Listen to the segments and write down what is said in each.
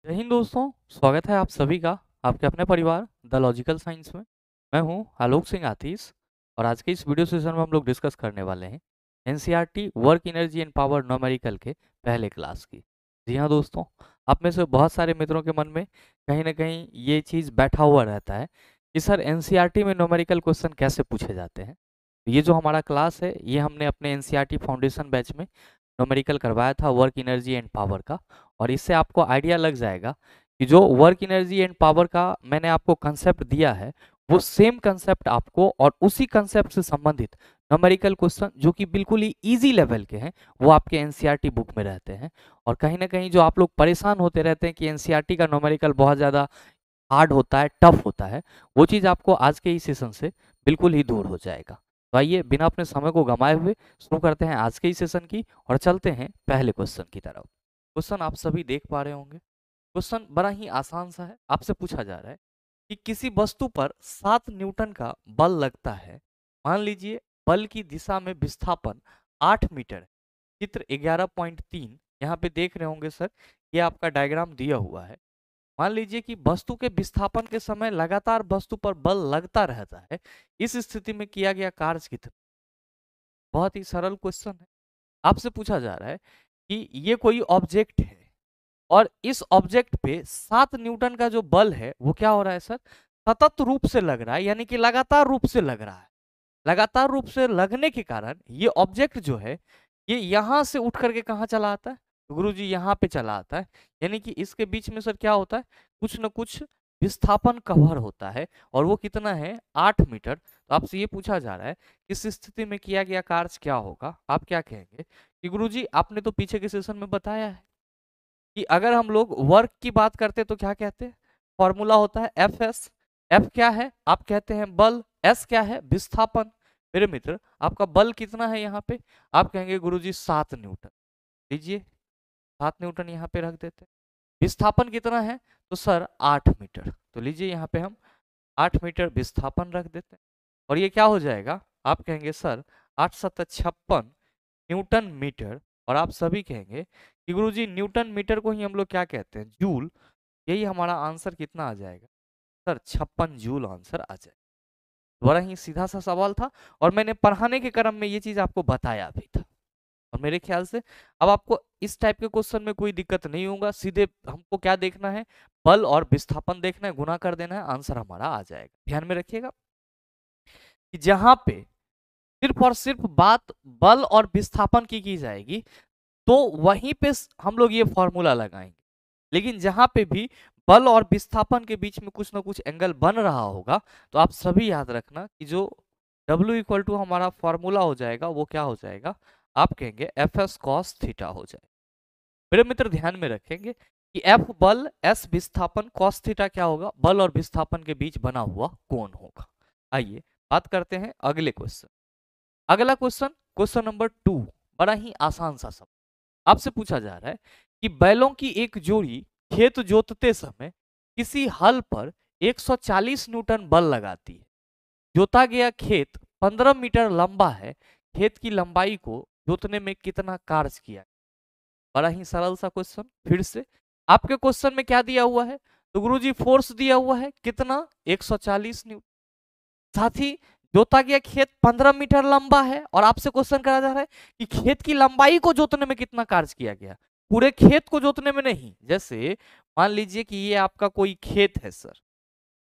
जय हिंद दोस्तों। स्वागत है आप सभी का आपके अपने परिवार द लॉजिकल साइंस में। मैं हूं आलोक सिंह आतीस और आज के इस वीडियो सेशन में हम लोग डिस्कस करने वाले हैं NCERT work energy and power numerical के पहले क्लास की। जी हाँ दोस्तों, आप में से बहुत सारे मित्रों के मन में कहीं ना कहीं ये चीज़ बैठा हुआ रहता है कि सर एनसीईआरटी में न्यूमेरिकल क्वेश्चन कैसे पूछे जाते हैं। तो ये जो हमारा क्लास है ये हमने अपने एनसीईआरटी फाउंडेशन बैच में न्यूमेरिकल करवाया था वर्क एनर्जी एंड पावर का। और इससे आपको आइडिया लग जाएगा कि जो वर्क एनर्जी एंड पावर का मैंने आपको कंसेप्ट दिया है वो सेम कंसेप्ट आपको और उसी कंसेप्ट से संबंधित न्यूमेरिकल क्वेश्चन जो कि बिल्कुल ही इजी लेवल के हैं वो आपके एनसीईआरटी बुक में रहते हैं। और कहीं ना कहीं जो आप लोग परेशान होते रहते हैं कि एनसीईआरटी का न्यूमेरिकल बहुत ज़्यादा हार्ड होता है, टफ होता है, वो चीज़ आपको आज के इस सेशन से बिल्कुल ही दूर हो जाएगा। तो आइए बिना अपने समय को गंवाए हुए शुरू करते हैं आज के इस सेशन की और चलते हैं पहले क्वेश्चन की तरफ। क्वेश्चन आप सभी देख पा रहे होंगे। क्वेश्चन बड़ा ही आसान सा है। आपसे पूछा जा रहा है कि किसी वस्तु पर 7 न्यूटन का बल लगता है। मान लीजिए बल की दिशा में विस्थापन 8 मीटर है। चित्र 11.3 यहाँ पे देख रहे होंगे सर, ये आपका डायग्राम दिया हुआ है। मान लीजिए कि वस्तु के विस्थापन के समय लगातार वस्तु पर बल लगता रहता है। इस स्थिति में किया गया कार्य कितना। बहुत ही सरल क्वेश्चन है। आपसे पूछा जा रहा है कि ये कोई ऑब्जेक्ट है और इस ऑब्जेक्ट पे 7 न्यूटन का जो बल है वो क्या हो रहा है सर, सतत रूप से लग रहा है, यानी कि लगातार रूप से लग रहा है। लगातार रूप से लगने के कारण ये ऑब्जेक्ट जो है ये यहां से उठ करके कहाँ चला आता है, तो गुरु जी यहाँ पे चला आता है। यानी कि इसके बीच में सर क्या होता है, कुछ न कुछ विस्थापन कवर होता है और वो कितना है 8 मीटर। तो आपसे ये पूछा जा रहा है इस स्थिति में किया गया कार्य क्या होगा। आप क्या कहेंगे कि गुरु जी आपने तो पीछे के सेशन में बताया है कि अगर हम लोग वर्क की बात करते हैं तो क्या कहते हैं, फॉर्मूला होता है एफ एस। एफ क्या है, आप कहते हैं बल, एस क्या है विस्थापन। मेरे मित्र आपका बल कितना है यहाँ पे, आप कहेंगे गुरुजी 7 न्यूटन। लीजिए 7 न्यूटन यहाँ पे रख देते हैं। विस्थापन कितना है, तो सर 8 मीटर। तो लीजिए यहाँ पे हम 8 मीटर विस्थापन रख देते हैं और ये क्या हो जाएगा, आप कहेंगे सर 8 सत्तर 56 न्यूटन मीटर। और आप सभी कहेंगे कि गुरुजी न्यूटन मीटर को ही हम लोग क्या कहते हैं, जूल। यही हमारा आंसर कितना आ जाएगा सर, 56 जूल आंसर आ जाएगा। बड़ा ही सीधा सा सवाल था और मैंने पढ़ाने के क्रम में ये चीज आपको बताया भी था। और मेरे ख्याल से अब आपको इस टाइप के क्वेश्चन में कोई दिक्कत नहीं होगा। सीधे हमको क्या देखना है, बल और विस्थापन देखना है, गुना कर देना है, आंसर हमारा आ जाएगा। ध्यान में रखिएगा कि जहां पे सिर्फ और सिर्फ बात बल और विस्थापन की जाएगी तो वहीं पे हम लोग ये फॉर्मूला लगाएंगे। लेकिन जहां पे भी बल और विस्थापन के बीच में कुछ ना कुछ एंगल बन रहा होगा तो आप सभी याद रखना कि जो W इक्वल टू हमारा फॉर्मूला हो जाएगा वो क्या हो जाएगा, आप कहेंगे एफ एस कॉस थीटा हो जाएगा। मेरे मित्र ध्यान में रखेंगे कि एफ बल एस विस्थापन कॉस थीटा क्या होगा, बल और विस्थापन के बीच बना हुआ कोण होगा। आइए बात करते हैं अगले क्वेश्चन। अगला क्वेश्चन, क्वेश्चन नंबर 2, बड़ा ही आसान सा सवाल। आपसे पूछा जा रहा है कि बैलों की एक जोड़ी खेत जोतते समय किसी हल पर 140 न्यूटन बल लगाती है। जोता गया खेत 15 मीटर लंबा है। खेत की लंबाई को जोतने में कितना कार्य किया। बड़ा ही सरल सा क्वेश्चन। फिर से आपके क्वेश्चन में क्या दिया हुआ है, तो गुरुजी फोर्स दिया हुआ है कितना, 140 न्यूटन। साथ ही जोता गया खेत 15 मीटर लंबा है और आपसे क्वेश्चन करा जा रहा है कि खेत की लंबाई को जोतने में कितना कार्य किया गया। पूरे खेत को जोतने में नहीं, जैसे मान लीजिए कि ये आपका कोई खेत है सर,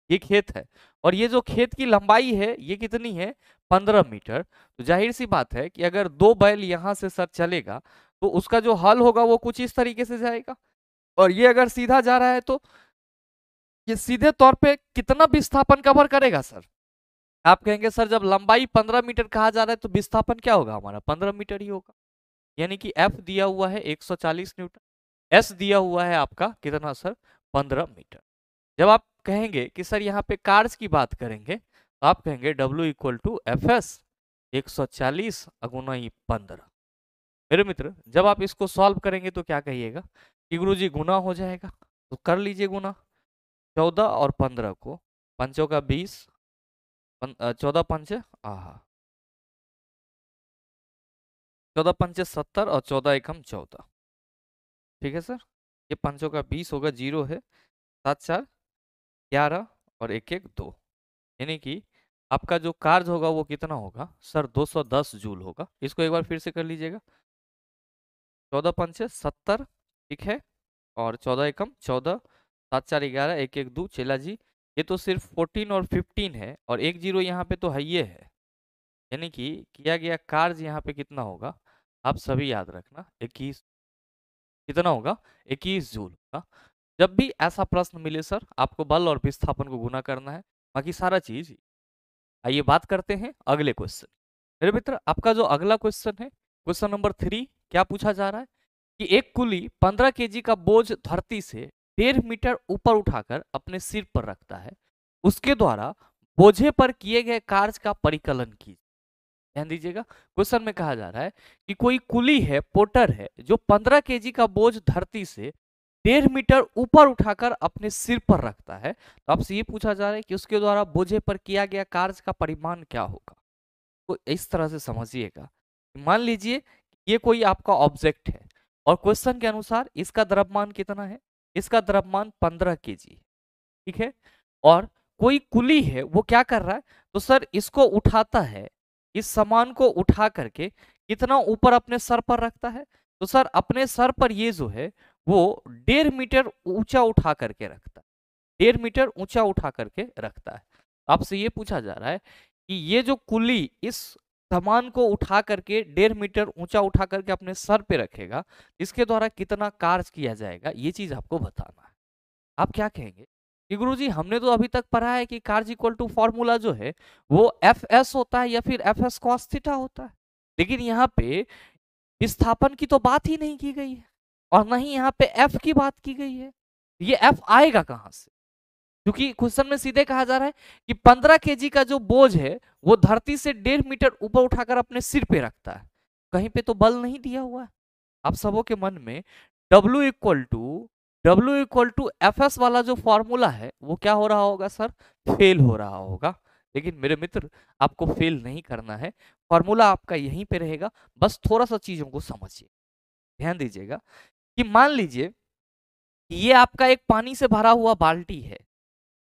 ये खेत है और ये जो खेत की लंबाई है ये कितनी है, 15 मीटर। तो जाहिर सी बात है कि अगर 2 बैल यहां से सर चलेगा तो उसका जो हल होगा वो कुछ इस तरीके से जाएगा और ये अगर सीधा जा रहा है तो ये सीधे तौर पे कितना विस्थापन कवर करेगा सर। आप कहेंगे सर जब लंबाई 15 मीटर कहा जा रहा है तो विस्थापन क्या होगा हमारा, 15 मीटर ही होगा। यानी कि एफ दिया हुआ है 140 न्यूटन, एस दिया हुआ है आपका कितना सर, 15 मीटर। जब आप कहेंगे कि सर यहाँ पे कार्स की बात करेंगे तो आप कहेंगे W equal to F S 140 अगुना ही 15। मेरे मित्र जब आप इसको सॉल्व करेंगे तो क्या कहिएगा कि गुरुजी गुना हो जाएगा। तो कर लीजिए गुना, 14 और 15 को, पंचों का 20, 14 पंचे, आहा, 14 पंचे 70 और 14 एकम 14। ठीक है सर। ये 5 का 20 होगा, 0 है, 7 4 11 और 1 1 2, यानी कि आपका जो कार्ज होगा वो कितना होगा सर, 210 जूल होगा। इसको एक बार फिर से कर लीजिएगा। 14 पंचे 70, ठीक है, और 14 एकम 14, 7 4 11, 1 1 2 चला जी। ये तो सिर्फ 14 और 15 है, और 1 0 यहाँ पे तो है, ये है, यानी कि किया गया कार्य यहाँ पे कितना होगा, आप सभी याद रखना, 21, कितना होगा, 21 जूल का। जब भी ऐसा प्रश्न मिले सर, आपको बल और विस्थापन को गुना करना है, बाकी सारा चीज। आइए बात करते हैं अगले क्वेश्चन। मेरे मित्र, आपका जो अगला क्वेश्चन है, क्वेश्चन नंबर 3, क्या पूछा जा रहा है कि एक कुली 15 केजी का बोझ धरती से 1.5 मीटर ऊपर उठाकर अपने सिर पर रखता है, उसके द्वारा बोझे पर किए गए कार्य का परिकलन कीजिए। ध्यान दीजिएगा, क्वेश्चन में कहा जा रहा है कि कोई कुली है, पोर्टर है, जो 15 केजी का बोझ धरती से 1.5 मीटर ऊपर उठाकर अपने सिर पर रखता है। तो आपसे ये पूछा जा रहा है कि उसके द्वारा बोझे पर किया गया कार्य का परिमाण क्या होगा। तो इस तरह से समझिएगा, मान लीजिए ये कोई आपका ऑब्जेक्ट है, और क्वेश्चन के अनुसार इसका द्रव्यमान कितना है, इसका द्रव्यमान 15 केजी, ठीक है, और कोई कुली है वो क्या कर रहा है, तो सर इसको उठाता है, इस सामान को उठा करके कितना ऊपर अपने सर पर रखता है, तो सर अपने सर पर ये जो है वो 1.5 मीटर ऊंचा उठा करके रखता है, 1.5 मीटर ऊंचा उठा करके रखता है। आपसे ये पूछा जा रहा है कि ये जो कुली इस सामान को उठा करके 1.5 मीटर ऊंचा उठा करके अपने सर पे रखेगा, इसके द्वारा कितना कार्य किया जाएगा, ये चीज आपको बताना है। आप क्या कहेंगे कि गुरुजी हमने तो अभी तक पढ़ा है कि कार्ज इक्वल टू फॉर्मूला जो है वो एफ एस होता है या फिर एफ एस कॉस थीटा होता है, लेकिन यहाँ पे विस्थापन की तो बात ही नहीं की गई है, और ना ही यहाँ पे एफ की बात की गई है। ये एफ आएगा कहां से, क्योंकि क्वेश्चन में सीधे कहा जा रहा है कि 15 केजी का जो बोझ है वो धरती से 1.5 मीटर ऊपर उठाकर अपने सिर पे रखता है, कहीं पे तो बल नहीं दिया हुआ है। आप सबों के मन में W equal to F S वाला जो फॉर्मूला है वो क्या हो रहा होगा सर, फेल हो रहा होगा। लेकिन मेरे मित्र, आपको फेल नहीं करना है, फॉर्मूला आपका यहीं पे रहेगा, बस थोड़ा सा चीजों को समझिए। ध्यान दीजिएगा कि मान लीजिए ये आपका एक पानी से भरा हुआ बाल्टी है,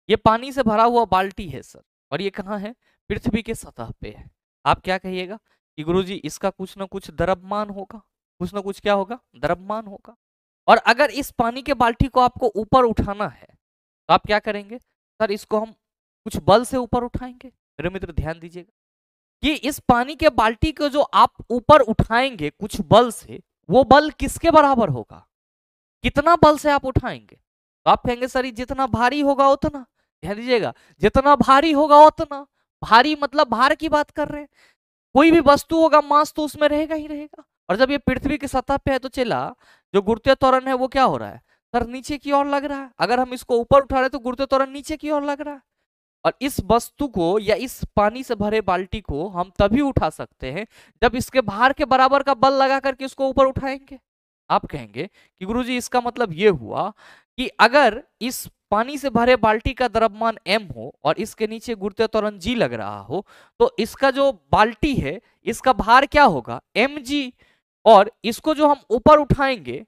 ये पानी से भरा हुआ बाल्टी है सर, और ये कहाँ है, पृथ्वी के सतह पे है। आप क्या कहिएगा कि गुरुजी इसका कुछ ना कुछ द्रव्यमान होगा, कुछ ना कुछ क्या होगा, द्रव्यमान होगा। और अगर इस पानी के बाल्टी को आपको ऊपर उठाना है तो आप क्या करेंगे सर, इसको हम कुछ बल से ऊपर उठाएंगे। मेरे मित्र ध्यान दीजिएगा कि इस पानी के बाल्टी को जो आप ऊपर उठाएंगे कुछ बल से, वो बल किसके बराबर होगा, कितना बल से आप उठाएंगे, तो आप कहेंगे सर जितना भारी होगा उतना। ध्यान दीजिएगा, जितना भारी होगा उतना, भारी मतलब भार की बात कर रहे हैं, कोई भी वस्तु होगा मास तो उसमें रहेगा ही रहेगा। और जब ये पृथ्वी की सतह पे है तो चला जो गुरुत्वीय त्वरण है वो क्या हो रहा है सर, नीचे की ओर लग रहा है। अगर हम इसको ऊपर उठा रहे हैं तो गुरुत्वीय त्वरण नीचे की ओर लग रहा है। और इस वस्तु को या इस पानी से भरे बाल्टी को हम तभी उठा सकते हैं जब इसके भार के बराबर का बल लगा करके इसको ऊपर उठाएंगे। आप कहेंगे कि गुरुजी इसका मतलब ये हुआ कि अगर इस पानी से भरे बाल्टी का द्रव्यमान m हो और इसके नीचे गुरुत्वीय त्वरण g लग रहा हो, तो इसका जो बाल्टी है इसका भार क्या होगा, mg, और इसको जो हम ऊपर उठाएंगे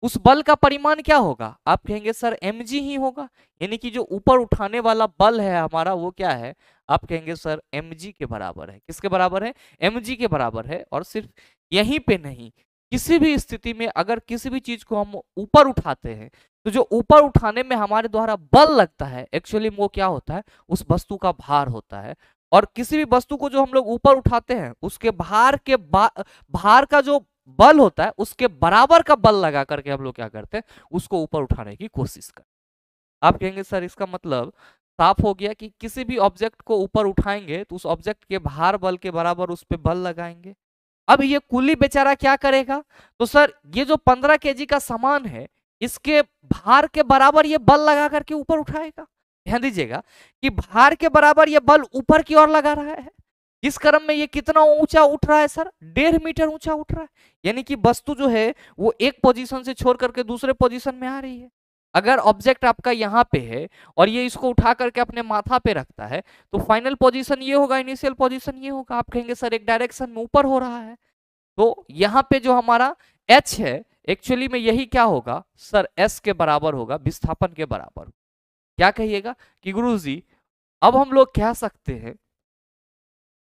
उस बल का परिमाण क्या होगा, आप कहेंगे सर mg ही होगा। यानी कि जो ऊपर उठाने वाला बल है हमारा वो क्या है, आप कहेंगे सर mg के बराबर है। किसके बराबर है, mg के बराबर है। और सिर्फ यहीं पे नहीं, किसी भी स्थिति में अगर किसी भी चीज को हम ऊपर उठाते हैं तो जो ऊपर उठाने में हमारे द्वारा बल लगता है एक्चुअली वो क्या होता है, उस वस्तु का भार होता है। और किसी भी वस्तु को जो हम लोग ऊपर उठाते हैं उसके भार के भार का जो बल होता है उसके बराबर का बल लगा करके हम लोग क्या करते हैं, उसको ऊपर उठाने की कोशिश करते हैं। आप कहेंगे सर इसका मतलब साफ हो गया कि किसी भी ऑब्जेक्ट को ऊपर उठाएंगे तो उस ऑब्जेक्ट के भार बल के बराबर उस पर बल लगाएंगे। अब ये कुली बेचारा क्या करेगा, तो सर ये जो 15 केजी का सामान है इसके भार के बराबर ये बल लगा करके ऊपर उठाएगा। ध्यान दीजिएगा कि भार के बराबर ये बल ऊपर की ओर लगा रहा है, जिस क्रम में ये कितना ऊंचा उठ रहा है सर, 1.5 मीटर ऊंचा उठ रहा है। यानी कि वस्तु जो है वो एक पोजीशन से छोड़ करके दूसरे पोजीशन में आ रही है। अगर ऑब्जेक्ट आपका यहाँ पे है और ये इसको उठा करके अपने माथा पे रखता है तो फाइनल पोजीशन ये होगा, इनिशियल पोजीशन ये होगा। आप कहेंगे सर एक डायरेक्शन में ऊपर हो रहा है, तो यहाँ पे जो हमारा एच है एक्चुअली में यही क्या होगा सर, एस के बराबर होगा, विस्थापन के बराबर। क्या कहिएगा कि गुरुजी अब हम लोग कह सकते हैं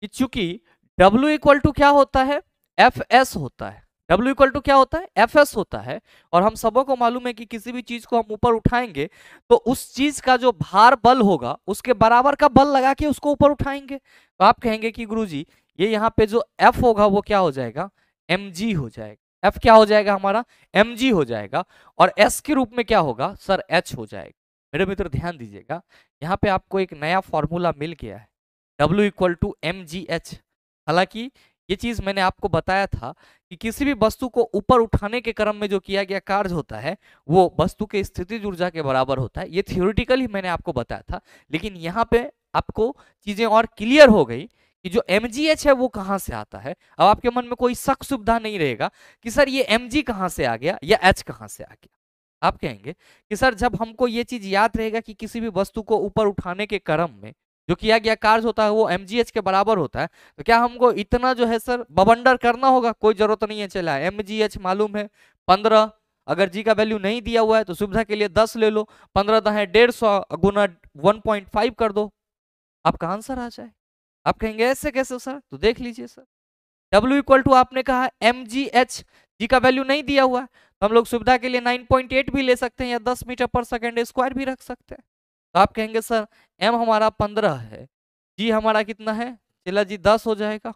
कि चूंकि W इक्वल टू क्या होता है, एफ एस होता है। W इक्वल टू क्या होता है, एफ एस होता है। और हम सबों को मालूम है कि किसी भी चीज को हम ऊपर उठाएंगे तो उस चीज का जो भार बल होगा उसके बराबर का बल लगा के उसको ऊपर उठाएंगे। तो आप कहेंगे कि गुरुजी ये यहाँ पे जो F होगा वो क्या हो जाएगा, mg हो जाएगा। F क्या हो जाएगा हमारा, mg हो जाएगा। और S के रूप में क्या होगा सर, H हो जाएगा। मेरे मित्र ध्यान दीजिएगा, यहाँ पे आपको एक नया फॉर्मूला मिल गया है, W इक्वल टू mgh। हालांकि ये चीज मैंने आपको बताया था कि किसी भी वस्तु को ऊपर उठाने के क्रम में जो किया गया कार्य होता है वो वस्तु के स्थितिज ऊर्जा के बराबर होता है। ये थियोरिटिकली मैंने आपको बताया था, लेकिन यहाँ पे आपको चीजें और क्लियर हो गई कि जो mgh है वो कहाँ से आता है। अब आपके मन में कोई शक सुविधा नहीं रहेगा कि सर ये mg कहाँ से आ गया या h कहाँ से आ गया। आप कहेंगे कि सर जब हमको ये चीज याद रहेगा कि किसी भी वस्तु को ऊपर उठाने के क्रम में जो किया गया कार्य होता है वो mgh के बराबर होता है, तो क्या हमको इतना जो है सर बवंडर करना होगा, कोई जरूरत नहीं है। चला mgh मालूम है 15, अगर जी का वैल्यू नहीं दिया हुआ है तो सुविधा के लिए 10 ले लो, 15 10 है 150 गुना 1.5 कर दो, आपका आंसर आ जाए। आप कहेंगे ऐसे कैसे सर, तो देख लीजिए सर, W इक्वल टू आपने कहा mgh, जी का वैल्यू नहीं दिया हुआ है तो हम लोग सुविधा के लिए 9.8 भी ले सकते हैं या 10 मीटर पर सेकेंड स्क्वायर भी रख सकते हैं। तो आप कहेंगे सर m हमारा 15 है, g हमारा कितना है, चला जी 10 हो जाएगा,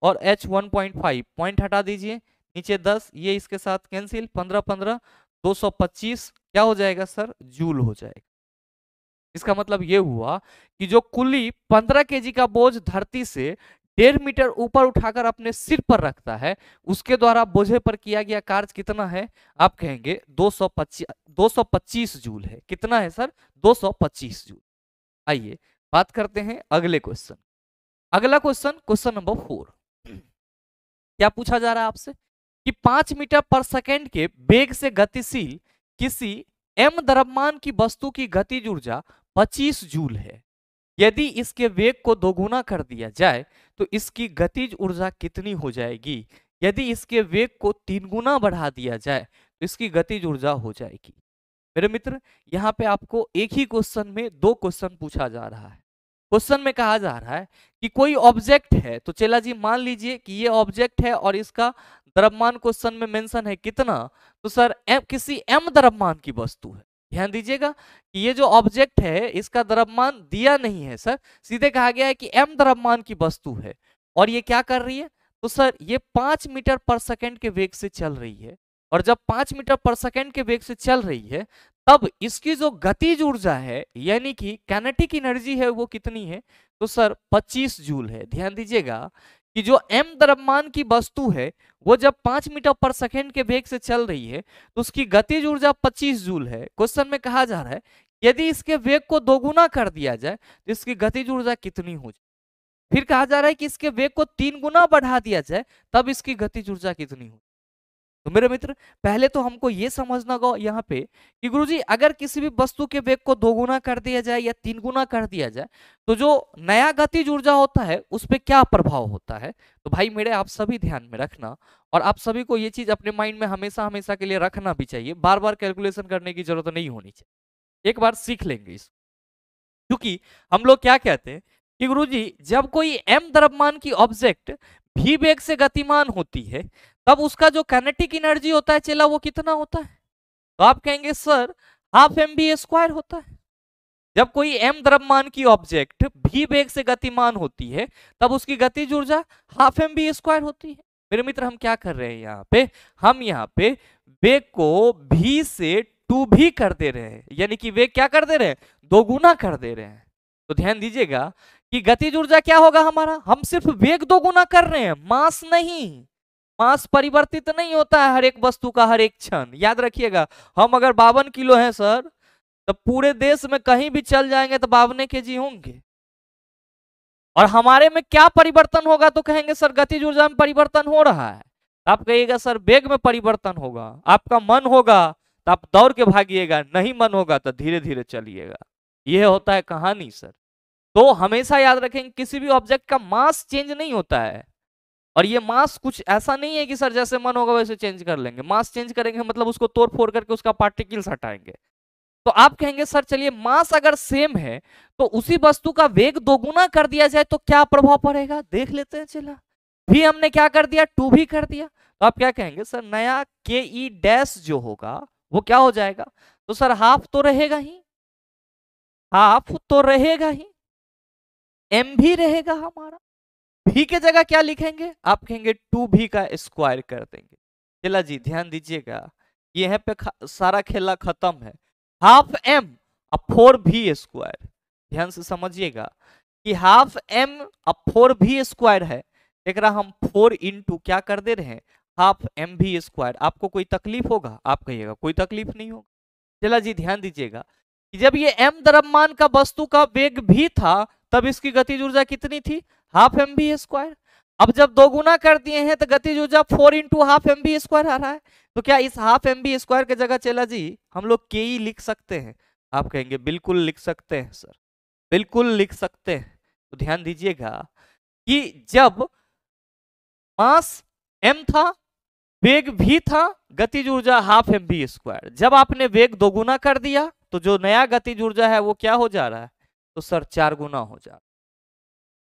और h 1.5, पॉइंट हटा दीजिए नीचे 10, ये इसके साथ कैंसिल, 15 15 225 क्या हो जाएगा सर, जूल हो जाएगा। इसका मतलब ये हुआ कि जो कुली 15 केजी का बोझ धरती से 1.5 मीटर ऊपर उठाकर अपने सिर पर रखता है उसके द्वारा बोझे पर किया गया कार्य कितना है, आप कहेंगे 225 जूल है। कितना है सर, 225 जूल। आइए बात करते हैं अगले क्वेश्चन। अगला क्वेश्चन, क्वेश्चन नंबर 4। क्या पूछा जा रहा है आपसे कि 5 मीटर पर सेकेंड के वेग से गतिशील किसी m द्रव्यमान की वस्तु की गतिज ऊर्जा 25 जूल है। यदि इसके वेग को दोगुना कर दिया जाए तो इसकी गतिज ऊर्जा कितनी हो जाएगी। यदि इसके वेग को 3 गुना बढ़ा दिया जाए तो इसकी गतिज ऊर्जा हो जाएगी। मेरे मित्र यहाँ पे आपको एक ही क्वेश्चन में 2 क्वेश्चन पूछा जा रहा है। क्वेश्चन में कहा जा रहा है कि कोई ऑब्जेक्ट है, तो चला जी मान लीजिए कि ये ऑब्जेक्ट है और इसका द्रव्यमान क्वेश्चन में मेंशन है कितना, तो सर किसी m द्रव्यमान की वस्तु है। ध्यान दीजिएगा कि ये जो ऑब्जेक्ट है इसका द्रव्यमान दिया नहीं है सर, सीधे कहा गया है कि m द्रव्यमान की वस्तु है और ये क्या कर रही है, तो सर ये 5 मीटर पर सेकेंड के वेग से चल रही है। और जब 5 मीटर पर सेकेंड के वेग से चल रही है तब इसकी जो गतिज ऊर्जा है यानी कि काइनेटिक एनर्जी है वो कितनी है, तो सर 25 जूल है। ध्यान दीजिएगा कि जो m द्रव्यमान की वस्तु है वो जब 5 मीटर पर सेकेंड के वेग से चल रही है तो उसकी गतिज ऊर्जा 25 जूल है। क्वेश्चन में कहा जा रहा है यदि इसके वेग को दोगुना कर दिया जाए तो इसकी गतिज ऊर्जा कितनी हो जाए। फिर कहा जा रहा है कि इसके वेग को 3 गुना बढ़ा दिया जाए तब इसकी गतिज ऊर्जा कितनी हो। तो मेरे मित्र पहले तो हमको ये समझना होगा यहाँ पे कि गुरुजी अगर किसी भी वस्तु के वेग को 2 गुना कर दिया जाए या 3 गुना कर दिया जाए तो जो नया गतिज ऊर्जा होता है उस पर क्या प्रभाव होता है। तो भाई मेरे आप सभी ध्यान में रखना और आप सभी को ये चीज अपने माइंड में हमेशा हमेशा के लिए रखना भी चाहिए, बार बार कैलकुलेशन करने की जरूरत नहीं होनी चाहिए, एक बार सीख लेंगे इस। क्योंकि हम लोग क्या कहते हैं कि गुरुजी जब कोई m द्रव्यमान की ऑब्जेक्ट v वेग से गतिमान होती है तब उसका जो काइनेटिक एनर्जी होता है चला वो कितना होता है, तो आप कहेंगे सर हाफ mv² होता है। जब कोई m द्रव्यमान की ऑब्जेक्ट v वेग से गतिमान होती है तब उसकी गतिज ऊर्जा हाफ mv² होती है। मेरे मित्र हम क्या कर रहे हैं यहाँ पे, हम यहाँ पे वेग को v से 2v कर दे रहे हैं, यानी कि वेग क्या कर दे रहे हैं, दोगुना कर दे रहे हैं। तो ध्यान दीजिएगा कि गतिज ऊर्जा क्या होगा हमारा, हम सिर्फ वेग दोगुना कर रहे हैं, मास नहीं। मास परिवर्तित नहीं होता है हर एक वस्तु का हर एक क्षण, याद रखिएगा। हम अगर 52 किलो हैं सर तो पूरे देश में कहीं भी चल जाएंगे तो 52 केजी होंगे। और हमारे में क्या परिवर्तन होगा, तो कहेंगे सर गतिज ऊर्जा में परिवर्तन हो रहा है। आप कहिएगा सर वेग में परिवर्तन होगा, आपका मन होगा तो आप दौड़ के भागिएगा, नहीं मन होगा तो धीरे धीरे चलिएगा। यह होता है कहानी सर। तो हमेशा याद रखेंगे किसी भी ऑब्जेक्ट का मास चेंज नहीं होता है, और ये मास कुछ ऐसा नहीं है कि सर जैसे मन होगा वैसे चेंज कर लेंगे, मास चेंज करेंगे मतलब उसको तोड़ फोड़ करके उसका पार्टिकल्स हटाएंगे। तो आप कहेंगे सर चलिए मास अगर सेम है तो उसी वस्तु का वेग दोगुना कर दिया जाए तो क्या प्रभाव पड़ेगा, देख लेते हैं। चला भी हमने क्या कर दिया, 2 भी कर दिया, तो आप क्या कहेंगे सर नया के ई डैश जो होगा वो क्या हो जाएगा, तो सर हाफ तो रहेगा ही, हाफ तो रहेगा ही, एम भी रहेगा हमारा। भी के जगह क्या लिखेंगे, आप कहेंगे 2 भी का स्क्वायर कर देंगे। चला जी ध्यान दीजिएगा, ये है पे सारा खेला खत्म है। हाफ एम अब 4 भी स्क्वायर, ध्यान से समझिएगा कि हाफ एम अब 4 भी स्क्वायर है, एक हम 4 इंटू क्या कर दे रहे हैं, हाफ एम भी स्क्वायर। आपको कोई तकलीफ होगा, आप कहिएगा कोई तकलीफ नहीं होगा। चला जी ध्यान दीजिएगा कि जब ये m द्रव्यमान का वस्तु का वेग भी था तब इसकी गतिज ऊर्जा कितनी थी, हाफ एम बी स्क्वायर। अब जब दो गुना कर दिए हैं तो गतिज ऊर्जा 4 into half M B square आ रहा है। तो क्या इस हाफ एम बी स्क्वायर की जगह चला जी हम लोग के ई लिख सकते हैं, आप कहेंगे बिल्कुल लिख सकते हैं सर, बिल्कुल लिख सकते हैं। तो ध्यान दीजिएगा कि जब मास m था, वेग भी था, गतिज ऊर्जा हाफ एम बी स्क्वायर, जब आपने वेग दोगुना कर दिया तो जो नया गतिज ऊर्जा है वो क्या हो जा रहा है, तो सर 4 गुना हो जा रहा है।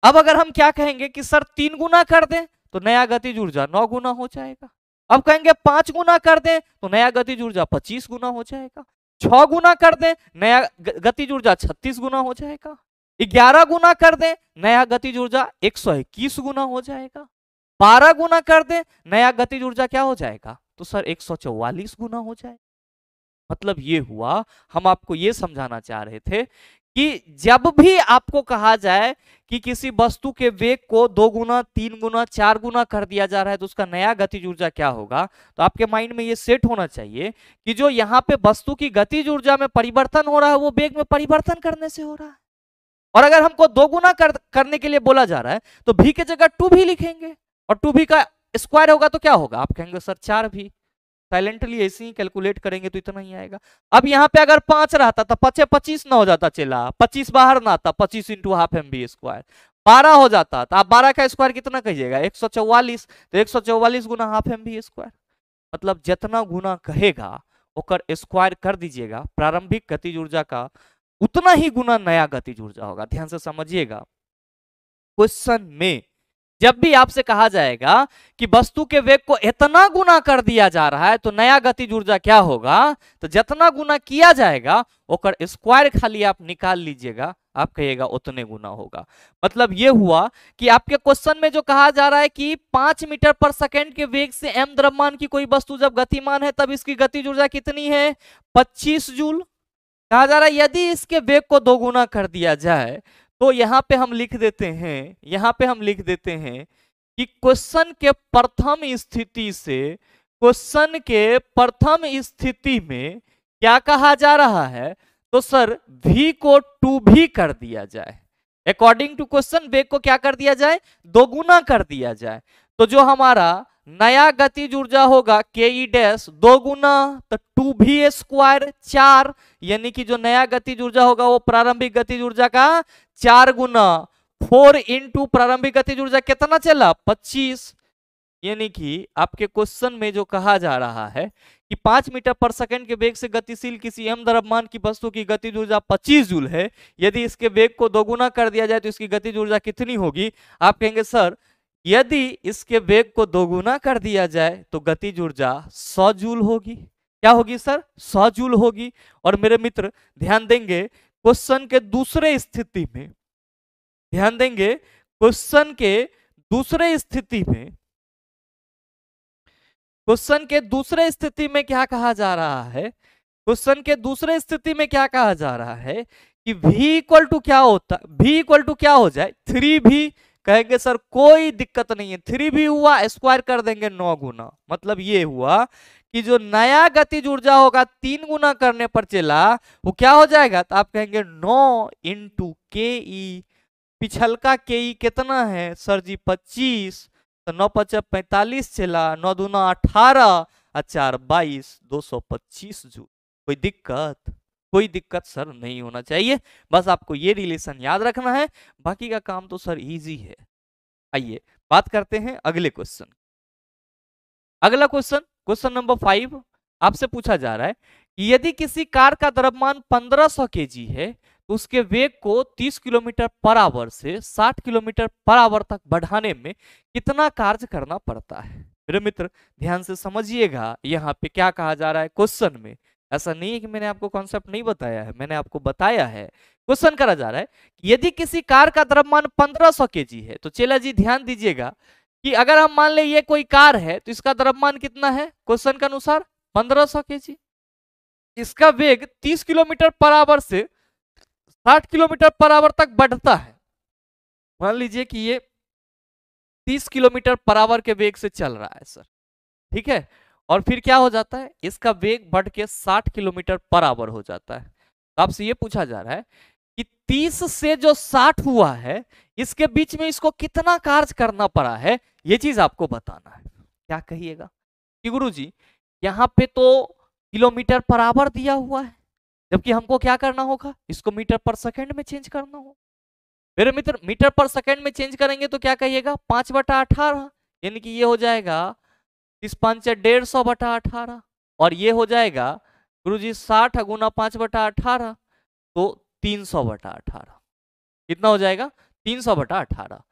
अब अगर हम क्या कहेंगे कि सर 3 गुना कर दें तो नया गतिज ऊर्जा 9 गुना हो जाएगा। अब कहेंगे 5 गुना कर दें तो नया गतिज ऊर्जा 25 गुना हो जाएगा। 6 गुना कर दें नया गतिज ऊर्जा 36 गुना हो जाएगा। 11 गुना कर दें नया गतिज ऊर्जा 121 गुना हो जाएगा। 12 गुना कर दें नया गतिज ऊर्जा क्या हो जाएगा, तो सर 144 गुना हो जाएगा। मतलब ये हुआ, हम आपको ये समझाना चाह रहे थे कि जब भी आपको कहा जाए कि किसी वस्तु के वेग को 2 गुना 3 गुना 4 गुना कर दिया जा रहा है तो उसका नया गतिज ऊर्जा क्या होगा, तो आपके माइंड में ये सेट होना चाहिए कि जो यहाँ पे वस्तु की गतिज ऊर्जा में परिवर्तन हो रहा है वो वेग में परिवर्तन करने से हो रहा है। और अगर हमको 2 गुना करने के लिए बोला जा रहा है तो भी की जगह 2 भी लिखेंगे और 2 भी का स्क्वायर होगा तो क्या होगा, आप कहेंगे सर 4 भी। साइलेंटली ऐसे ही कैलकुलेट करेंगे तो इतना ही आएगा। अब यहाँ पे अगर 5 रहता तो 5 25 ना हो जाता, चला 25 बाहर ना आता, 25 into half M B square 12 हो जाता, तो आप 12 का स्क्वायर कितना कहिएगा 144, तो 144 गुना हाफ एम बी स्क्वायर। मतलब जितना गुना कहेगा ओकर स्क्वायर कर दीजिएगा, प्रारंभिक गतिज ऊर्जा का उतना ही गुना नया गतिज ऊर्जा होगा। ध्यान से समझिएगा, क्वेश्चन में जब भी आपसे कहा जाएगा कि वस्तु के वेग को इतना गुना कर दिया जा रहा है तो नया गतिज ऊर्जा क्या होगा, तो जितना गुना किया जाएगा ओकर स्क्वायर खाली आप निकाल लीजिएगा, आप कहिएगा उतने गुना होगा। मतलब ये हुआ कि आपके क्वेश्चन में जो कहा जा रहा है कि 5 मीटर पर सेकंड के वेग से m द्रव्यमान की कोई वस्तु जब गतिमान है तब इसकी गतिज ऊर्जा कितनी है, 25 जूल कहा जा रहा है। यदि इसके वेग को 2 गुना कर दिया जाए तो यहां पे हम लिख देते हैं, यहां पे हम लिख देते हैं कि क्वेश्चन के प्रथम स्थिति से, क्वेश्चन के प्रथम स्थिति में क्या कहा जा रहा है, तो सर v को 2 भी कर दिया जाए। अकॉर्डिंग टू क्वेश्चन वेग को क्या कर दिया जाए, 2 गुना कर दिया जाए। तो जो हमारा नया गतिज ऊर्जा होगा के ई डैश 2 गुना तो 2 भी स्क्वायर 4, यानी कि जो नया गतिज ऊर्जा होगा वो प्रारंभिक गतिज ऊर्जा का 4 गुना, 4 इंटू प्रारंभिक गतिज ऊर्जा कितना चला 25। यानी कि आपके क्वेश्चन में जो कहा जा रहा है कि 5 मीटर पर सेकंड के वेग से गतिशील किसी m द्रव्यमान की वस्तु की गतिज ऊर्जा 25 जूल है, यदि इसके वेग को 2 गुना कर दिया जाए तो इसकी गतिज ऊर्जा कितनी होगी, आप कहेंगे सर यदि इसके वेग को 2 गुना कर दिया जाए तो गतिज ऊर्जा 100 जूल होगी। क्या होगी सर, 100 जूल होगी। और मेरे मित्र ध्यान देंगे क्वेश्चन के दूसरे स्थिति में, ध्यान देंगे क्वेश्चन के दूसरे स्थिति में, क्वेश्चन के दूसरे स्थिति में क्या कहा जा रहा है, क्वेश्चन के दूसरे स्थिति में क्या कहा जा रहा है कि v इक्वल टू क्या होता, v इक्वल टू क्या हो जाए 3v। कहेंगे सर कोई दिक्कत नहीं है, 3v हुआ स्क्वायर कर देंगे 9 गुना। मतलब ये हुआ कि जो नया गतिज ऊर्जा होगा 3 गुना करने पर चला वो क्या हो जाएगा, तो आप कहेंगे 9 इंटू के ई, पिछलका के ई कितना है सर जी 25, तो 9 5 45 चला, 9 दूना 18 और 4 22, 225 जूल। कोई दिक्कत, कोई दिक्कत सर नहीं होना चाहिए, बस आपको ये रिलेशन याद रखना है, बाकी का काम तो सर इजी है। आइए बात करते हैं अगले क्वेश्चन। अगला क्वेश्चन, क्वेश्चन नंबर 5 आपसे पूछा जा रहा है कि यदि किसी कार का द्रव्यमान 1500 केजी है तो उसके वेग को 30 किलोमीटर पर आवर से 60 किलोमीटर पर आवर तक बढ़ाने में कितना कार्य करना पड़ता है। मेरे मित्र ध्यान से समझिएगा, यहाँ पे क्या कहा जा रहा है क्वेश्चन में। ऐसा नहीं है कि मैंने आपको कॉन्सेप्ट नहीं बताया है, मैंने आपको बताया है। क्वेश्चन करा जा रहा है कि यदि किसी कार का द्रव्यमान 1500 केजी है, तो चेला जी ध्यान दीजिएगा कि अगर हम मान ले ये कोई कार है तो इसका द्रव्यमान कितना है क्वेश्चन के अनुसार 1500 केजी। इसका वेग 30 किलोमीटर पर आवर से 60 किलोमीटर पर आवर तक बढ़ता है। मान लीजिए कि ये 30 किलोमीटर पर आवर के वेग से चल रहा है सर, ठीक है, और फिर क्या हो जाता है, इसका वेग बढ़ के 60 किलोमीटर पर आवर हो जाता है। तो आपसे ये पूछा जा रहा है कि 30 से जो 60 हुआ है इसके बीच में इसको कितना कार्य करना पड़ा है, ये चीज आपको बताना है। क्या कहिएगा कि गुरुजी यहाँ पे तो किलोमीटर पर आवर दिया हुआ है, जबकि हमको क्या करना होगा, इसको मीटर पर सेकंड में चेंज करना होगा। मेरे मित्र मीटर पर सेकंड में चेंज करेंगे तो क्या कहिएगा 5/18, यानी कि ये हो जाएगा 150/18, और ये हो जाएगा गुरुजी 60 गुना 5/18 तो 300/18। कितना हो जाएगा 300/18।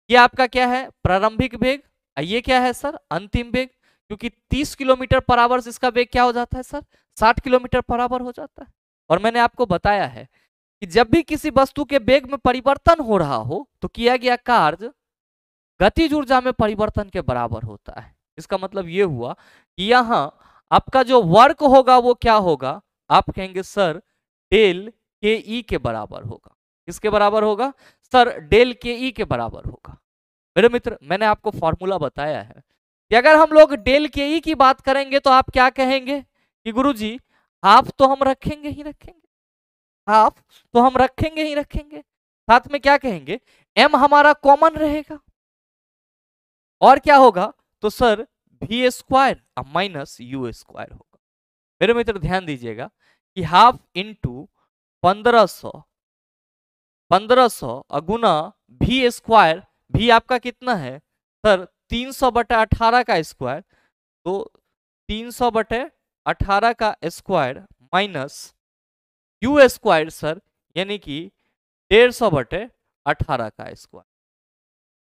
ये आपका क्या है प्रारंभिक वेग, ये क्या है सर अंतिम वेग, क्योंकि 30 किलोमीटर पर आवर से इसका वेग क्या हो जाता है सर 60 किलोमीटर पर आवर हो जाता है। और मैंने आपको बताया है कि जब भी किसी वस्तु के वेग में परिवर्तन हो रहा हो तो किया गया कार्य गतिज ऊर्जा में परिवर्तन के बराबर होता है। इसका मतलब ये हुआ कि यहाँ आपका जो वर्क होगा वो क्या होगा, आप कहेंगे सर डेल के ई के बराबर होगा। किसके बराबर होगा सर डेल के ई के बराबर होगा। मेरे मित्र मैंने आपको फॉर्मूला बताया है कि अगर हम लोग डेल के ई की बात करेंगे तो आप क्या कहेंगे कि गुरुजी हाफ तो हम रखेंगे ही रखेंगे, हाफ तो हम रखेंगे ही रखेंगे, साथ में क्या कहेंगे एम हमारा कॉमन रहेगा, और क्या होगा तो sir v square minus u square होगा। मेरे मित्र ध्यान दीजिएगा कि हाफ इंटू 1500 गुना वी स्क्वायर, भी आपका कितना है सर 300/18 का स्क्वायर, तो 300/18 का square minus u square sir यानी कि 150/18 का स्क्वायर।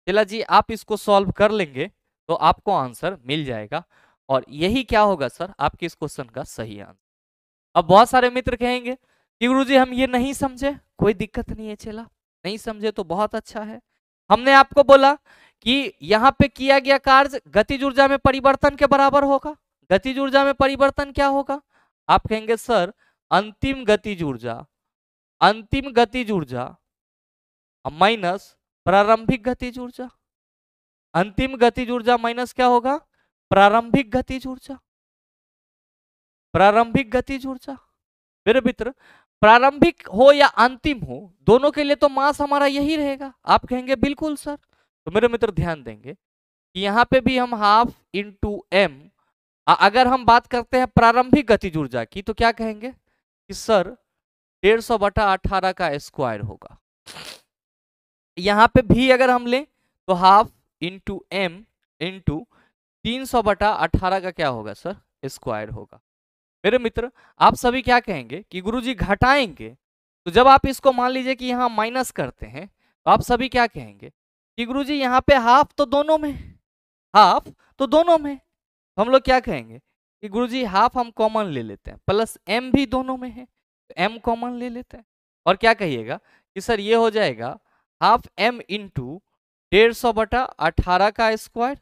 चला जी आप इसको सॉल्व कर लेंगे तो आपको आंसर मिल जाएगा, और यही क्या होगा सर आपके इस क्वेश्चन का सही आंसर। अब बहुत सारे मित्र कहेंगे कि गुरुजी हम ये नहीं समझे, कोई दिक्कत नहीं है चला, नहीं समझे तो बहुत अच्छा है। हमने आपको बोला कि यहाँ पे किया गया कार्य गतिज ऊर्जा में परिवर्तन के बराबर होगा। गतिज ऊर्जा में परिवर्तन क्या होगा, आप कहेंगे सर अंतिम गतिज ऊर्जा माइनस प्रारंभिक गतिज ऊर्जा। अंतिम गतिज ऊर्जा माइनस क्या होगा प्रारंभिक गतिज ऊर्जा। प्रारंभिक गतिज ऊर्जा मेरे मित्र प्रारंभिक हो या अंतिम हो दोनों के लिए तो मास हमारा यही रहेगा। आप कहेंगे बिल्कुल सर, तो मेरे मित्र ध्यान देंगे कि यहाँ पे भी हम हाफ इंटू एम, अगर हम बात करते हैं प्रारंभिक गतिज ऊर्जा की तो क्या कहेंगे कि सर 150/18 का स्क्वायर होगा। यहाँ पे भी अगर हम लें तो हाफ इंटू एम इंटू 300/18 का क्या होगा सर स्क्वायर होगा। मेरे मित्र आप सभी क्या कहेंगे कि गुरुजी घटाएंगे, तो जब आप इसको मान लीजिए कि यहाँ माइनस करते हैं तो आप सभी क्या कहेंगे कि गुरुजी यहाँ पे हाफ तो दोनों में, हाफ तो दोनों में, तो हम लोग क्या कहेंगे कि गुरुजी हाफ हम कॉमन ले लेते हैं, प्लस एम भी दोनों में है तो एम कॉमन ले लेते हैं, और क्या कहिएगा कि सर ये हो जाएगा हाफ एम इंटू 150/18 का स्क्वायर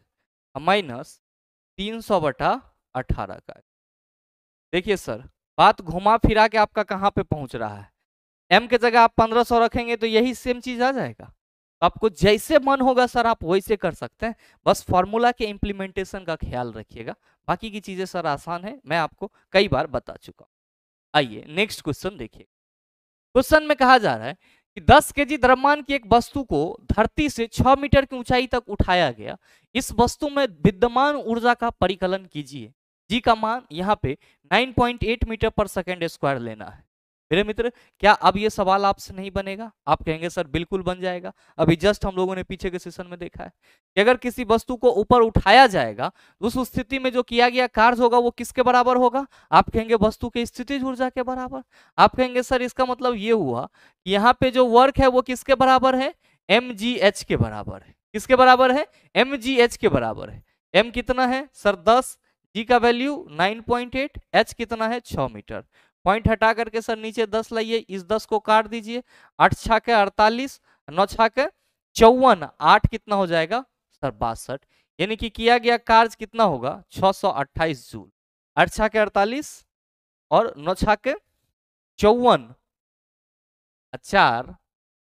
माइनस 300/18 का। देखिए सर बात घुमा फिरा के आपका कहाँ पे पहुंच रहा है, m के जगह आप 1500 रखेंगे तो यही सेम चीज आ जाएगा। तो आपको जैसे मन होगा सर आप वैसे कर सकते हैं, बस फॉर्मूला के इम्प्लीमेंटेशन का ख्याल रखिएगा, बाकी की चीजें सर आसान है, मैं आपको कई बार बता चुका हूं। आइए नेक्स्ट क्वेश्चन देखिए। क्वेश्चन में कहा जा रहा है कि 10 केजी द्रव्यमान की एक वस्तु को धरती से 6 मीटर की ऊंचाई तक उठाया गया, इस वस्तु में विद्यमान ऊर्जा का परिकलन कीजिए। जी का मान यहाँ पे 9.8 मीटर पर सेकेंड स्क्वायर लेना है। मेरे मित्र, क्या अब ये सवाल आपसे नहीं बनेगा? आप कहेंगे सर बिल्कुल बन जाएगा। अभी जस्ट हम लोगों ने पीछे के सेशन में देखा है कि अगर किसी वस्तु को ऊपर उठाया जाएगा तो उस स्थिति में जो किया गया कार्य होगा वो किसके बराबर होगा? आप कहेंगे वस्तु की स्थितिज ऊर्जा के बराबर। आप कहेंगे सर इसका मतलब ये हुआ कि यहाँ पे जो वर्क है वो किसके बराबर है? mgh के बराबर है। किसके बराबर है? mgh के बराबर है। m कितना है सर? 10, g का वैल्यू 9.8, h कितना है? 6 मीटर। पॉइंट हटा करके सर नीचे 10 लाइए, इस 10 को काट दीजिए। 8 छाके 48, 9 छाके 54, 8 कितना हो जाएगा सर? 62। यानी कि किया गया कार्य कितना होगा? 628 जूल। 8 छाके 48 और 9 छाके 54, 4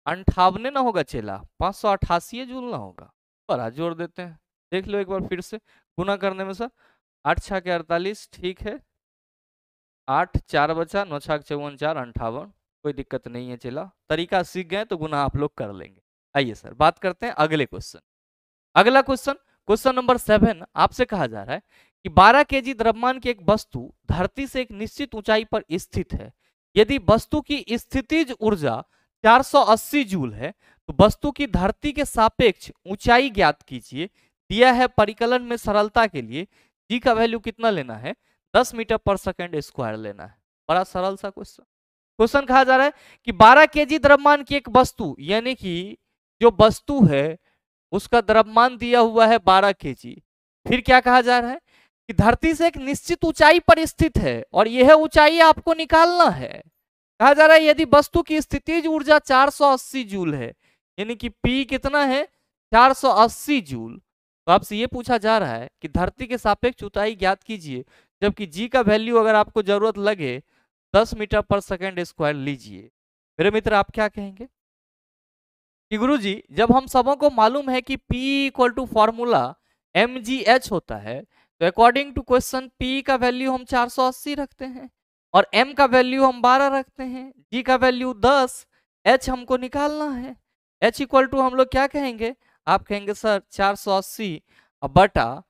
58 ना होगा चेला, 588 जूल ना होगा। बड़ा जोर देते हैं, देख लो एक बार फिर से गुना करने में सर। 8 छाके 48, ठीक है, 8 4 बचा, 9 छाक 54 4 58, कोई दिक्कत नहीं है चला, तरीका सीख गए तो गुना आप लोग कर लेंगे। आइए सर बात करते हैं अगले क्वेश्चन। अगला क्वेश्चन, क्वेश्चन नंबर 7, आपसे कहा जा रहा है कि 12 केजी द्रव्यमान की एक वस्तु धरती से एक निश्चित ऊंचाई पर स्थित है। यदि वस्तु की स्थितिज ऊर्जा 480 जूल है तो वस्तु की धरती के सापेक्ष ऊंचाई ज्ञात कीजिए। दिया है परिकलन में सरलता के लिए जी का वैल्यू कितना लेना है? 10 मीटर पर सेकेंड स्क्वायर लेना है। बड़ा सरल सा क्वेश्चन। क्वेश्चन कहा जा रहा है कि 12 केजी द्रव्यमान की एक वस्तु, यानी कि जो वस्तु है उसका द्रव्यमान दिया हुआ है 12 केजी। फिर क्या कहा जा रहा है कि धरती से एक निश्चित ऊंचाई पर स्थित है और यह ऊंचाई आपको निकालना है। कहा जा रहा है यदि वस्तु की स्थितिज ऊर्जा 480 जूल है, यानी कि P कितना है? 480 जूल। तो आपसे ये पूछा जा रहा है कि धरती के सापेक्ष ऊंचाई ज्ञात कीजिए, जबकि G का वैल्यू अगर आपको जरूरत लगे 10 मीटर पर सेकेंड स्क्वायर लीजिए। मेरे मित्र आप क्या कहेंगे कि गुरुजी जब हम सबों को मालूम है कि P equal to formula mgh होता है, तो अकॉर्डिंग टू क्वेश्चन P का वैल्यू हम 480 रखते हैं और m का वैल्यू हम 12 रखते हैं, g का वैल्यू 10, h हमको निकालना है। h इक्वल टू हम लोग क्या कहेंगे? आप कहेंगे सर 480 बटा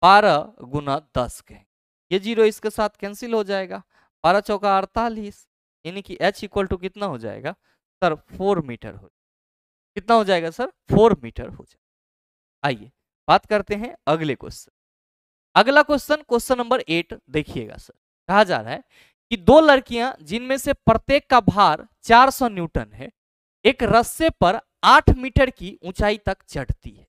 12 गुना 10 कहेंगे। ये जीरो इसके साथ कैंसिल हो जाएगा, 12 चौका 48, यानी कि h इक्वल टू कितना हो जाएगा सर? 4 मीटर हो। कितना हो जाएगा सर? 4 मीटर हो जाएगा। आइए बात करते हैं अगले क्वेश्चन। अगला क्वेश्चन, क्वेश्चन नंबर 8 देखिएगा सर। कहा जा रहा है कि दो लड़कियां जिनमें से प्रत्येक का भार 400 न्यूटन है, एक रस्से पर 8 मीटर की ऊंचाई तक चढ़ती है।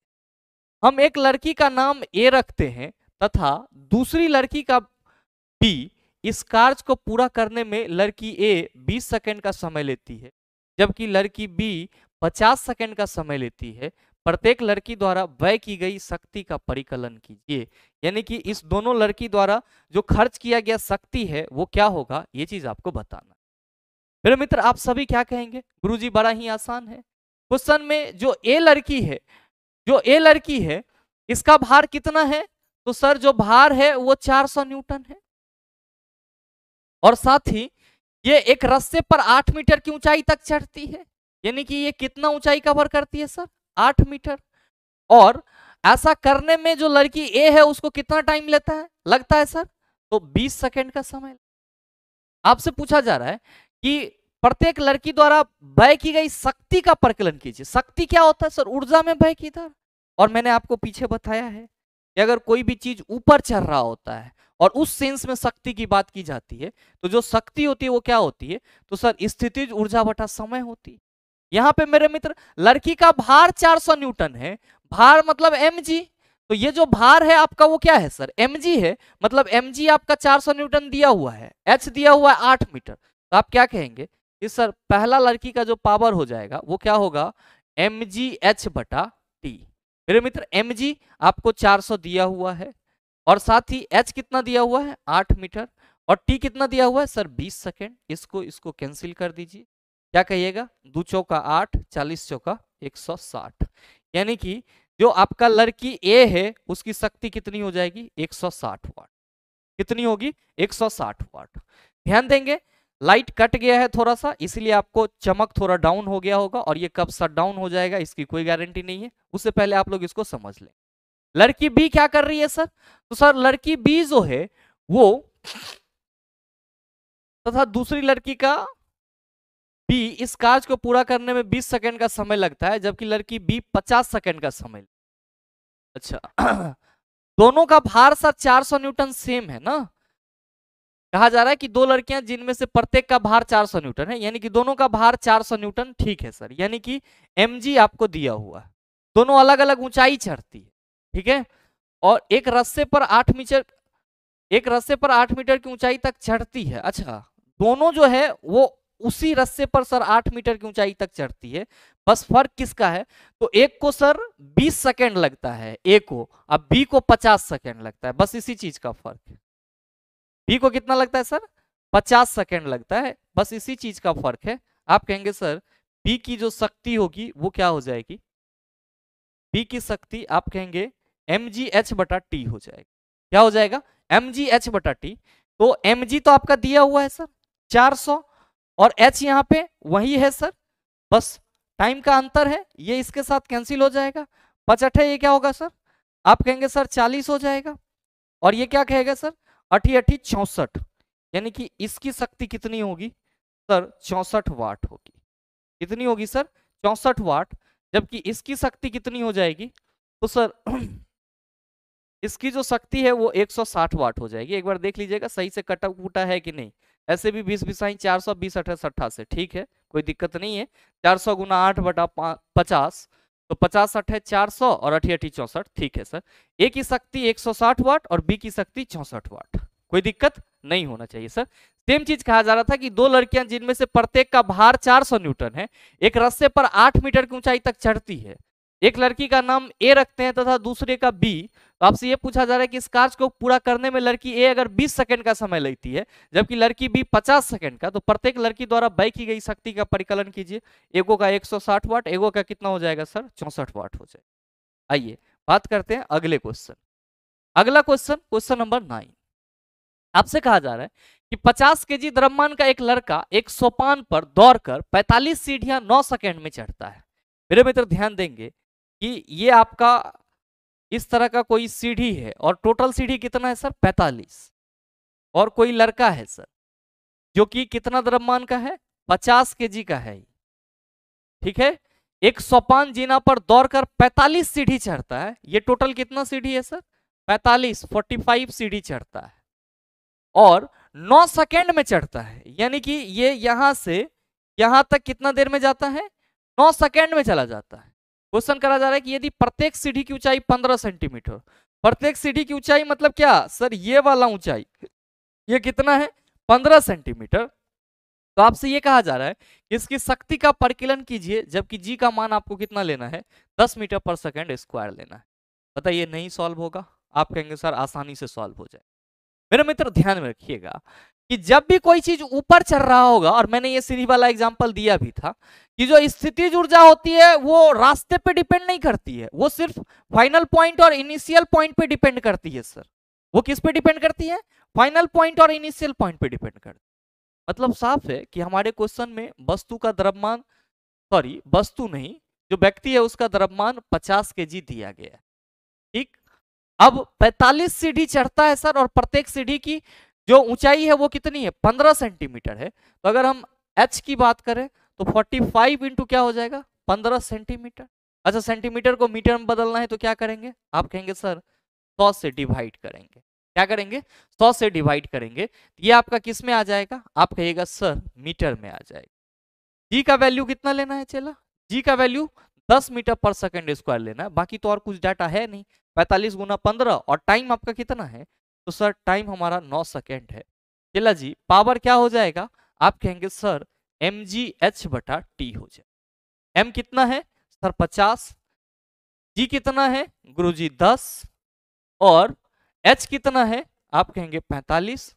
हम एक लड़की का नाम ए रखते हैं तथा दूसरी लड़की का बी। इस कार्य को पूरा करने में लड़की ए 20 सेकंड का समय लेती है, जबकि लड़की बी 50 सेकंड का समय लेती है। प्रत्येक लड़की द्वारा व्यय की गई शक्ति का परिकलन कीजिए। यानी कि इस दोनों लड़की द्वारा जो खर्च किया गया शक्ति है वो क्या होगा, ये चीज आपको बताना। मेरे मित्र आप सभी क्या कहेंगे? गुरुजी बड़ा ही आसान है। क्वेश्चन में जो ए लड़की है इसका भार कितना है? तो सर जो भार है वो 400 न्यूटन है और साथ ही ये एक रस्से पर 8 मीटर की ऊंचाई तक चढ़ती है, यानी कि ये कितना ऊंचाई कवर करती है सर? 8 मीटर। और ऐसा करने में जो लड़की ए है उसको कितना टाइम लगता है सर? तो 20 सेकंड का समय। आपसे पूछा जा रहा है कि प्रत्येक लड़की द्वारा व्यय की गई शक्ति का परिकलन कीजिए। शक्ति क्या होता है सर? ऊर्जा में व्यय की दर। और मैंने आपको पीछे बताया है कि अगर कोई भी चीज ऊपर चढ़ रहा होता है और उस सेंस में शक्ति की बात की जाती है तो जो शक्ति होती है वो क्या होती है? तो सर स्थितिज ऊर्जा बटा समय होती है। यहाँ पे मेरे मित्र लड़की का भार 400 न्यूटन है, भार मतलब mg, तो ये जो भार है आपका वो क्या है सर? mg है, मतलब mg आपका 400 न्यूटन दिया हुआ है, h दिया हुआ है 8 मीटर। तो आप क्या कहेंगे कि सर पहला लड़की का जो पावर हो जाएगा वो क्या होगा? mgh बटा t। मेरे मित्र mg आपको 400 दिया हुआ है और साथ ही h कितना दिया हुआ है? 8 मीटर, और t कितना दिया हुआ है सर? 20 सेकेंड। इसको कैंसिल कर दीजिए, क्या कहिएगा? 2 चौका 8, 40 चौका 160, यानी कि जो आपका लड़की ए है उसकी शक्ति कितनी हो जाएगी? 160 वाट। कितनी होगी? 160 वाट। ध्यान देंगे लाइट कट गया है थोड़ा सा, इसलिए आपको चमक थोड़ा डाउन हो गया होगा और ये कब शट डाउन हो जाएगा इसकी कोई गारंटी नहीं है, उससे पहले आप लोग इसको समझ लें। लड़की बी क्या कर रही है सर? तो सर लड़की बी जो है वो तथा दूसरी लड़की का बी इस कार्य को पूरा करने में 20 सेकंड का समय लगता है, जबकि लड़की बी 50 सेकंड का समय। अच्छा दोनों का भार सर 400 न्यूटन सेम है ना। कहा जा रहा है कि दो लड़कियां जिनमें से प्रत्येक का भार 400 न्यूटन है, यानी कि दोनों का भार 400 न्यूटन, ठीक है सर। यानी कि mg आपको दिया हुआ है, दोनों अलग अलग ऊंचाई चढ़ती है, ठीक है। और एक रस्से पर 8 मीटर की ऊंचाई तक चढ़ती है। अच्छा दोनों जो है वो उसी रस्से पर सर 8 मीटर की ऊंचाई तक चढ़ती है, बस फर्क किसका है, तो एक को सर 20 सेकंड लगता है ए को, अब बी को 50 सेकंड लगता है, बस इसी चीज का फर्क है। बी को कितना लगता है सर, 50 सेकंड लगता है, बस इसी चीज का फर्क है। आप कहेंगे सर बी की जो शक्ति होगी वो क्या हो जाएगी, बी की शक्ति आप कहेंगे mgh/t हो जाएगा। क्या हो जाएगा, mgh/t। तो mg तो आपका दिया हुआ है सर 400, और h यहाँ पे वही है सर, बस टाइम का अंतर है, ये इसके साथ कैंसिल हो जाएगा। 5 ये क्या होगा सर, आप कहेंगे सर 40 हो जाएगा, और ये क्या कहेगा सर 8 64, यानी कि इसकी शक्ति कितनी होगी सर 64 वाट होगी। कितनी होगी सर 64 वाट, जबकि इसकी शक्ति कितनी हो जाएगी, तो सर इसकी जो शक्ति है वो 160 वाट हो जाएगी। एक बार देख लीजिएगा सही से कटा फूटा है कि नहीं। ऐसे भी 20 बिसाई 400, 20 28 88, ठीक है कोई दिक्कत नहीं है। 400 गुना 8/50, तो 50 8 400 और 8 8 64, ठीक है सर। ए की शक्ति 160 वाट और बी की शक्ति 64 वाट, कोई दिक्कत नहीं होना चाहिए सर। सेम चीज कहा जा रहा था कि दो लड़कियां जिनमें से प्रत्येक का भार 400 न्यूटन है, एक रस्से पर 8 मीटर की ऊंचाई तक चढ़ती है। एक लड़की का नाम ए रखते हैं तथा दूसरे का बी। तो आपसे ये पूछा जा रहा है कि इस कार्य को पूरा करने में लड़की ए अगर 20 सेकंड का समय लेती है, जबकि लड़की बी 50 सेकंड का, तो प्रत्येक लड़की द्वारा व्यय की गई शक्ति का परिकलन कीजिए। एगो का 160 वाट, एगो का कितना हो जाएगा सर 64 वाट हो जाएगा। आइए बात करते हैं अगले क्वेश्चन। अगला क्वेश्चन, क्वेश्चन नंबर 9। आपसे कहा जा रहा है कि 50 केजी द्रव्यमान का एक लड़का एक सोपान पर दौड़कर 45 सीढ़ियां 9 सेकंड में चढ़ता है। मेरे मित्र ध्यान देंगे कि ये आपका इस तरह का कोई सीढ़ी है, और टोटल सीढ़ी कितना है सर 45, और कोई लड़का है सर जो कि कितना द्रव्यमान का है 50 केजी का है, ठीक है। एक सोपान जीना पर दौड़कर 45 सीढ़ी चढ़ता है। ये टोटल कितना सीढ़ी है सर 45 सीढ़ी चढ़ता है, और 9 सेकंड में चढ़ता है, यानी कि ये यहां से यहां तक कितना देर में जाता है 9 सेकंड में चला जाता है। क्वेश्चन करा जा रहा है कि यदि प्रत्येक सीढ़ी की ऊंचाई 15 सेंटीमीटर, प्रत्येक सीढ़ी की ऊंचाई मतलब क्या सर, ये वाला ऊंचाई ये कितना है 15 सेंटीमीटर, तो आपसे ये कहा जा रहा है कि इसकी शक्ति का परिकलन कीजिए, जबकि जी का मान आपको कितना लेना है 10 मीटर पर सेकंड स्क्वायर लेना है। बताइए नहीं सॉल्व होगा, आप कहेंगे सर आसानी से सॉल्व हो जाए। मेरे मित्र ध्यान में रखिएगा कि जब भी कोई चीज ऊपर चल रहा होगा, और मैंने ये सीढ़ी वाला एग्जांपल दिया भी था, कि जो स्थितिज ऊर्जा होती है वो रास्ते पे डिपेंड नहीं करती है, वो सिर्फ फाइनल पॉइंट और इनिशियल पॉइंट पे डिपेंड करती है सर। वो किस पे डिपेंड करती है, फाइनल पॉइंट और इनिशियल पॉइंट पे डिपेंड करती है। मतलब साफ है कि हमारे क्वेश्चन में वस्तु का द्रव्यमान, सॉरी वस्तु नहीं, जो व्यक्ति है उसका द्रव्यमान 50 केजी दिया गया है, ठीक। अब 45 सीढ़ी चढ़ता है सर, और प्रत्येक सीढ़ी की जो ऊंचाई है वो कितनी है 15 सेंटीमीटर है। तो अगर हम h की बात करें तो 45 इंटू क्या हो जाएगा 15 सेंटीमीटर। अच्छा सेंटीमीटर को मीटर में बदलना है तो क्या करेंगे, आप कहेंगे सर 100 से डिवाइड करेंगे। क्या करेंगे 100 से डिवाइड करेंगे, ये आपका किस में आ जाएगा, आप कहिएगा सर मीटर में आ जाएगा। जी का वैल्यू कितना लेना है चला, जी का वैल्यू 10 मीटर पर सेकंड स्क्वायर लेना है, बाकी तो और कुछ डाटा है नहीं। 45 गुना 15, और टाइम आपका कितना है, तो सर टाइम हमारा 9 सेकंड है। चला जी पावर क्या हो जाएगा, आप कहेंगे सर mgh/t हो जाए। m कितना है सर 50, जी कितना है गुरुजी 10, और h कितना है आप कहेंगे 45,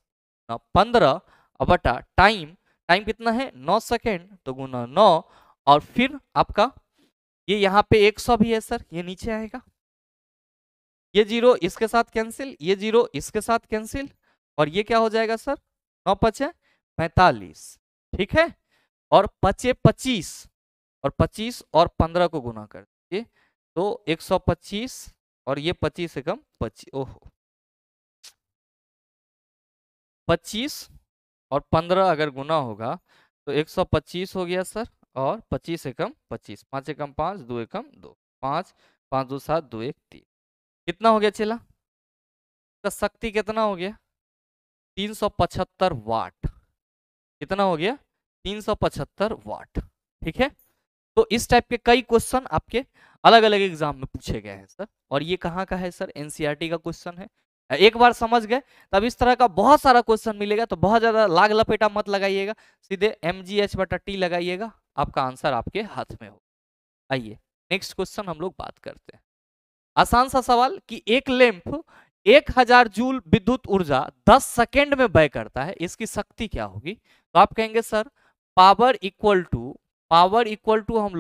15 बटा टाइम, टाइम कितना है 9 सेकेंड, तो गुना 9, और फिर आपका ये यहाँ पे 100 भी है सर, ये नीचे आएगा, ये जीरो इसके साथ कैंसिल, ये जीरो इसके साथ कैंसिल, और ये क्या हो जाएगा सर 9 पचे 45, ठीक है। और पचे 25, और 25 और 15 को गुना कर दीजिए तो 125, और ये 25 से कम 25, ओहो 25 और 15 अगर गुना होगा तो 125 हो गया सर, और 25 एकम 25, 5 एकम 5, 2 एकम 2, 5, 5 2 7, 2 1 3। कितना हो गया चला? तो शक्ति कितना हो गया? 375 वाट। कितना हो गया? 375 वाट। ठीक है। तो इस टाइप के कई क्वेश्चन आपके अलग अलग एग्जाम में पूछे गए हैं सर, और ये कहाँ का है सर? एनसीईआरटी का क्वेश्चन है। एक बार समझ गए तब इस तरह का बहुत सारा क्वेश्चन मिलेगा, तो बहुत ज्यादा लाग लपेटा मत लगाइएगा, सीधे mgh/t लगाइएगा, आपका आंसर आपके हाथ में हो। आइए नेक्स्ट क्वेश्चन हम लोग बात करते हैं। आसान सा सवाल कि एक लैंप 1000 जूल विद्युत ऊर्जा 10 सेकेंड में व्यय करता है, इसकी शक्ति क्या होगी? तो आप कहेंगे सर पावर इक्वल टू हम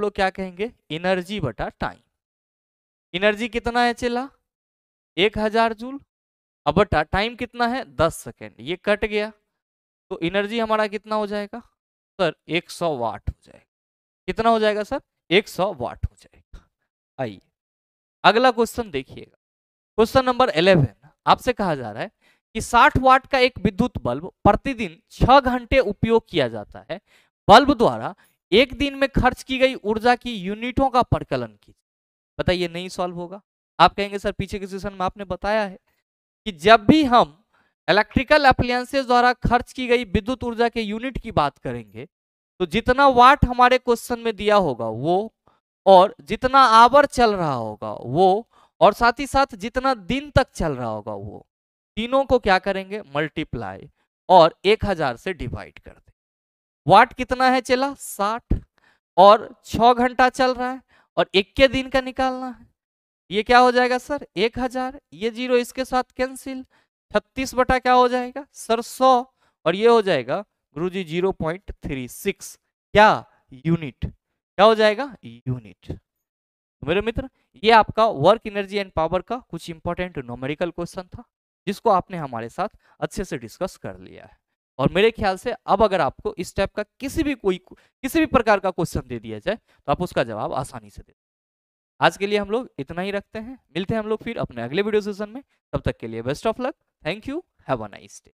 लोग क्या कहेंगे? एनर्जी बटा टाइम। एनर्जी कितना है चला? 1000 जूल, अब बटा टाइम कितना है? 10 सेकेंड। ये कट गया तो एनर्जी हमारा कितना हो जाएगा सर? 100 वाट हो जाएगा। कितना हो जाएगा सर? 100 वाट हो जाएगा। आइए अगला क्वेश्चन देखिएगा। क्वेश्चन नंबर 11 आपसे कहा जा रहा है कि 60 वाट का एक विद्युत बल्ब प्रतिदिन 6 घंटे उपयोग किया जाता है। बल्ब द्वारा एक दिन में खर्च की गई ऊर्जा की यूनिटों का परिकलन कीजिए। बताइए नहीं सॉल्व होगा। आप कहेंगे सर पीछे के सेशन में आपने बताया है कि जब भी हम इलेक्ट्रिकल अप्लायंसेस द्वारा खर्च की गई विद्युत ऊर्जा के यूनिट की बात करेंगे तो जितना वाट हमारे क्वेश्चन में दिया होगा वो, और जितना आवर चल रहा होगा वो, और साथ ही साथ जितना दिन तक चल रहा होगा वो, तीनों को क्या करेंगे? मल्टीप्लाई और 1000 से डिवाइड कर दें। वाट कितना है चला? 60, और 6 घंटा चल रहा है, और 21 दिन का निकालना है। ये क्या हो जाएगा सर? 1000, ये जीरो इसके साथ कैंसिल, 36 बटा क्या हो जाएगा सर? 100, और ये हो जाएगा गुरुजी 0.36 क्या? यूनिट। क्या हो जाएगा? यूनिट। तो मेरे मित्र ये आपका वर्क एनर्जी एंड पावर का कुछ इंपॉर्टेंट न्यूमेरिकल क्वेश्चन था, जिसको आपने हमारे साथ अच्छे से डिस्कस कर लिया है। और मेरे ख्याल से अब अगर आपको इस टाइप का किसी भी प्रकार का क्वेश्चन दे दिया जाए तो आप उसका जवाब आसानी से दे। आज के लिए हम लोग इतना ही रखते हैं, मिलते हैं हम लोग फिर अपने अगले वीडियो सेशन में। तब तक के लिए best of luck, thank you, have a nice day.